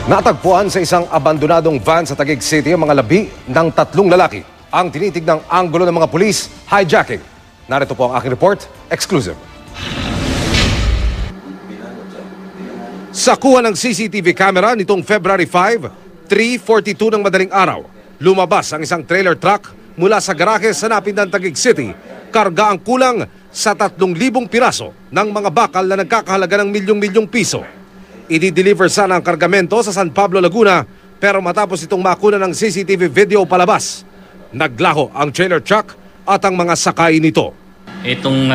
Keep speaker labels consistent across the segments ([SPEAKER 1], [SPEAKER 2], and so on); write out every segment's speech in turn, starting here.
[SPEAKER 1] Natagpuan sa isang abandonadong van sa Taguig City ang mga labi ng 3 lalaki. Ang tinitignang anggulo ng mga pulis, hijacking. Narito po ang aking report, exclusive. Sa kuha ng CCTV camera nitong February 5, 3:42 ng madaling araw, lumabas ang isang trailer truck mula sa garahe sa Napindan, Taguig City. Karga ang kulang sa 3,000 piraso ng mga bakal na nagkakahalaga ng milyong-milyong piso. I-deliver sana ang kargamento sa San Pablo, Laguna, pero matapos itong makuna ng CCTV video palabas, naglaho ang trailer truck at ang mga sakay nito.
[SPEAKER 2] Itong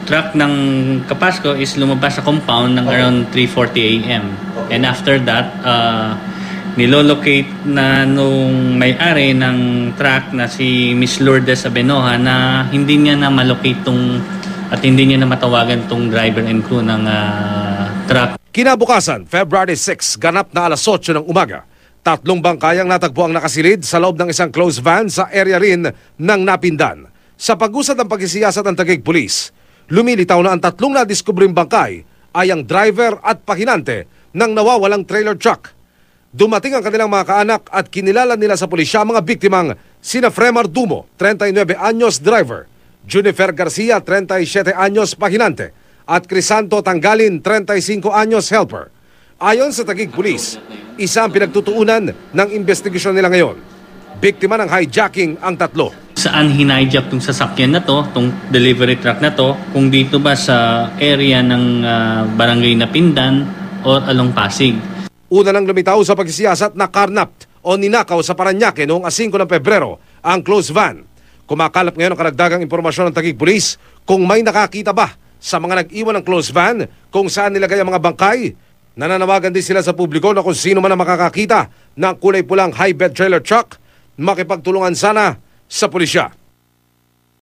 [SPEAKER 2] truck ng Kapasco is lumabas sa compound ng around 3:40 a.m. And after that, nilolocate na nung may-ari ng truck na si Miss Lourdes Abenoja na hindi niya na malocate at hindi niya na matawagan tong driver and crew ng truck.
[SPEAKER 1] Kinabukasan, February 6, ganap na 8:00 ng umaga. 3 bangkayang natagpuang nakasilid sa loob ng isang closed van sa area rin ng Napindan. Sa pag-usad ng pagsisiyasat ng Taguig Police, lumilitaw na ang 3 nadiskubring bangkay ay ang driver at pahinante ng nawawalang trailer truck. Dumating ang kanilang mga kaanak at kinilala nila sa pulisya mga biktimang sina Fremar Dumo, 39 anyos driver, Junifer Garcia, 37 anyos pahinante, at Crisanto Tanggalin, 35 anyos helper. Ayon sa Taguig Police, isa ang pinagtutuunan ng investigasyon nila ngayon. Biktima ng hijacking ang 3.
[SPEAKER 2] Saan hinijack tong sasakyan na to, tong delivery truck na to, kung dito ba sa area ng Barangay Napindan o along Pasig.
[SPEAKER 1] Una nang lumitaw sa pagsisiyasat na karnapt o ninakaw sa Parañaque noong 5 ng Pebrero ang closed van. Kumakalap ngayon ang karagdagang impormasyon ng Taguig Police kung may nakakita ba sa mga nag-iwan ng closed van kung saan nilagay ang mga bangkay. Nananawagan din sila sa publiko na kung sino man ang makakakita ng kulay pulang high bed trailer truck, makipagtulungan sana sa pulisya.